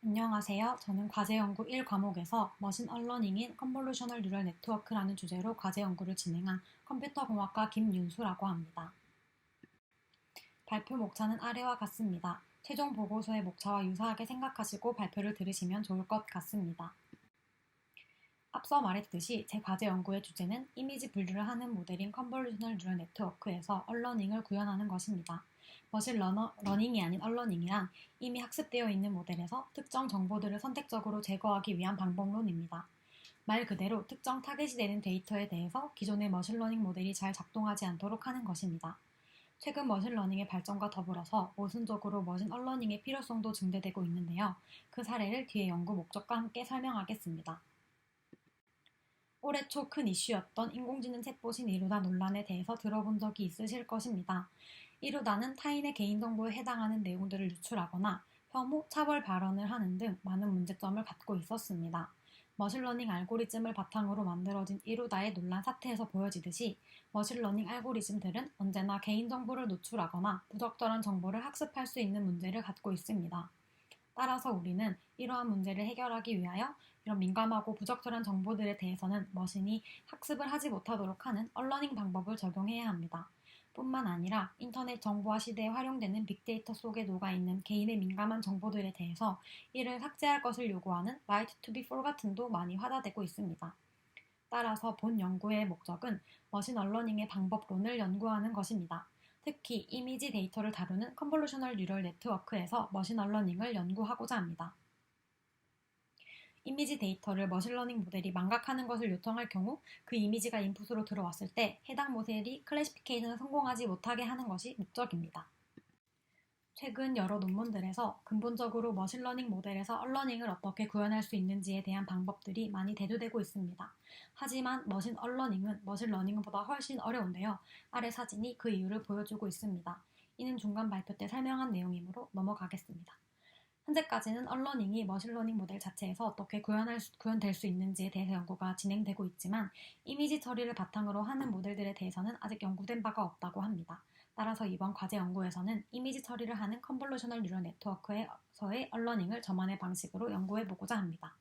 안녕하세요. 저는 과제연구 1과목에서 머신 얼러닝인 컨볼루셔널 뉴럴 네트워크라는 주제로 과제 연구를 진행한 컴퓨터공학과 김윤수라고 합니다. 발표 목차는 아래와 같습니다. 최종 보고서의 목차와 유사하게 생각하시고 발표를 들으시면 좋을 것 같습니다. 앞서 말했듯이 제 과제 연구의 주제는 이미지 분류를 하는 모델인 컨볼루셔널 뉴럴 네트워크에서 얼러닝을 구현하는 것입니다. 머신 러닝이 아닌 얼러닝이란 이미 학습되어 있는 모델에서 특정 정보들을 선택적으로 제거하기 위한 방법론입니다. 말 그대로 특정 타겟이 되는 데이터에 대해서 기존의 머신러닝 모델이 잘 작동하지 않도록 하는 것입니다. 최근 머신러닝의 발전과 더불어서 모순적으로 머신 얼러닝의 필요성도 증대되고 있는데요. 그 사례를 뒤에 연구 목적과 함께 설명하겠습니다. 올해 초 큰 이슈였던 인공지능 챗봇인 이루다 논란에 대해서 들어본 적이 있으실 것입니다. 이루다는 타인의 개인정보에 해당하는 내용들을 유출하거나 혐오, 차별 발언을 하는 등 많은 문제점을 갖고 있었습니다. 머신러닝 알고리즘을 바탕으로 만들어진 이루다의 논란 사태에서 보여지듯이 머신러닝 알고리즘들은 언제나 개인정보를 노출하거나 부적절한 정보를 학습할 수 있는 문제를 갖고 있습니다. 따라서 우리는 이러한 문제를 해결하기 위하여 이런 민감하고 부적절한 정보들에 대해서는 머신이 학습을 하지 못하도록 하는 얼러닝 방법을 적용해야 합니다. 뿐만 아니라 인터넷 정보화 시대에 활용되는 빅데이터 속에 녹아있는 개인의 민감한 정보들에 대해서 이를 삭제할 것을 요구하는 right to be forgotten도 많이 화다되고 있습니다. 따라서 본 연구의 목적은 머신 얼러닝의 방법론을 연구하는 것입니다. 특히 이미지 데이터를 다루는 컨볼루셔널 뉴럴 네트워크에서 머신 얼러닝을 연구하고자 합니다. 이미지 데이터를 머신러닝 모델이 망각하는 것을 요청할 경우 그 이미지가 인풋으로 들어왔을 때 해당 모델이 클래시피케이션을 성공하지 못하게 하는 것이 목적입니다. 최근 여러 논문들에서 근본적으로 머신러닝 모델에서 얼러닝을 어떻게 구현할 수 있는지에 대한 방법들이 많이 대두되고 있습니다. 하지만 머신 얼러닝은 머신러닝보다 훨씬 어려운데요. 아래 사진이 그 이유를 보여주고 있습니다. 이는 중간 발표 때 설명한 내용이므로 넘어가겠습니다. 현재까지는 얼러닝이 머신러닝 모델 자체에서 어떻게 구현될 수 있는지에 대해서 연구가 진행되고 있지만 이미지 처리를 바탕으로 하는 모델들에 대해서는 아직 연구된 바가 없다고 합니다. 따라서 이번 과제 연구에서는 이미지 처리를 하는 컨볼루셔널 뉴럴 네트워크에서의 얼러닝을 저만의 방식으로 연구해보고자 합니다.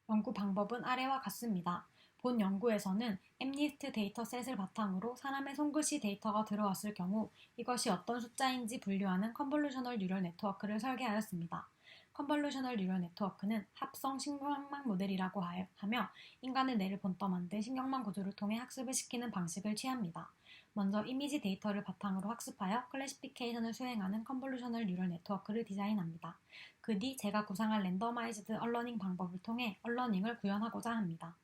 연구 방법은 아래와 같습니다. 본 연구에서는 엠니스트 데이터셋을 바탕으로 사람의 손글씨 데이터가 들어왔을 경우 이것이 어떤 숫자인지 분류하는 컨볼루셔널 뉴럴 네트워크를 설계하였습니다. 컨볼루셔널 뉴럴 네트워크는 합성 신경망 모델이라고 하며 인간의 뇌를 본떠 만든 신경망 구조를 통해 학습을 시키는 방식을 취합니다. 먼저 이미지 데이터를 바탕으로 학습하여 클래시피케이션을 수행하는 컨볼루셔널 뉴럴 네트워크를 디자인합니다. 그 뒤 제가 구상한 랜더마이즈드 얼러닝 방법을 통해 얼러닝을 구현하고자 합니다.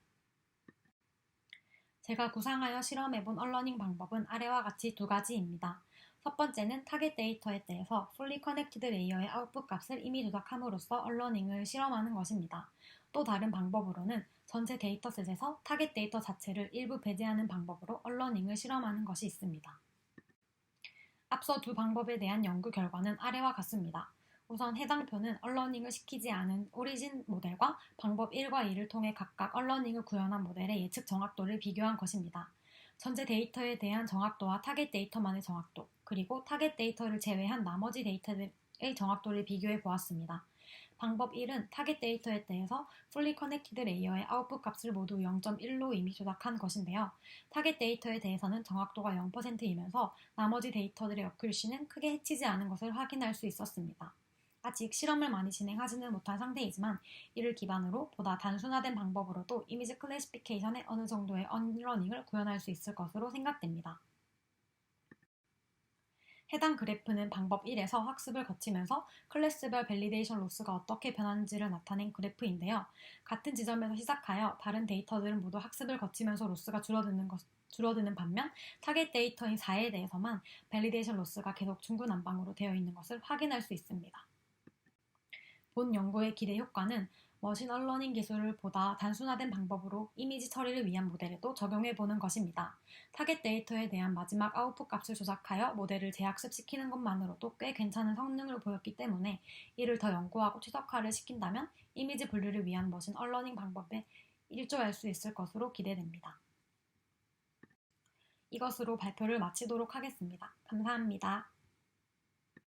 제가 구상하여 실험해본 얼러닝 방법은 아래와 같이 두 가지입니다. 첫 번째는 타겟 데이터에 대해서 fully connected 레이어의 아웃풋 값을 임의 조작함으로써 얼러닝을 실험하는 것입니다. 또 다른 방법으로는 전체 데이터셋에서 타겟 데이터 자체를 일부 배제하는 방법으로 얼러닝을 실험하는 것이 있습니다. 앞서 두 방법에 대한 연구 결과는 아래와 같습니다. 우선 해당 표는 얼러닝을 시키지 않은 오리진 모델과 방법 1과 2를 통해 각각 얼러닝을 구현한 모델의 예측 정확도를 비교한 것입니다. 전체 데이터에 대한 정확도와 타겟 데이터만의 정확도, 그리고 타겟 데이터를 제외한 나머지 데이터들의 정확도를 비교해 보았습니다. 방법 1은 타겟 데이터에 대해서 fully connected 레이어의 아웃풋 값을 모두 0.1로 이미 조작한 것인데요. 타겟 데이터에 대해서는 정확도가 0%이면서 나머지 데이터들의 어큐리시는 크게 해치지 않은 것을 확인할 수 있었습니다. 아직 실험을 많이 진행하지는 못한 상태이지만 이를 기반으로 보다 단순화된 방법으로도 이미지 클래시피케이션의 어느 정도의 언러닝을 구현할 수 있을 것으로 생각됩니다. 해당 그래프는 방법 1에서 학습을 거치면서 클래스별 밸리데이션 로스가 어떻게 변하는지를 나타낸 그래프인데요. 같은 지점에서 시작하여 다른 데이터들은 모두 학습을 거치면서 로스가 줄어드는 반면 타겟 데이터인 4에 대해서만 밸리데이션 로스가 계속 중구난방으로 되어 있는 것을 확인할 수 있습니다. 본 연구의 기대 효과는 머신 얼러닝 기술을 보다 단순화된 방법으로 이미지 처리를 위한 모델에도 적용해보는 것입니다. 타겟 데이터에 대한 마지막 아웃풋 값을 조작하여 모델을 재학습시키는 것만으로도 꽤 괜찮은 성능을 보였기 때문에 이를 더 연구하고 최적화를 시킨다면 이미지 분류를 위한 머신 얼러닝 방법에 일조할 수 있을 것으로 기대됩니다. 이것으로 발표를 마치도록 하겠습니다. 감사합니다.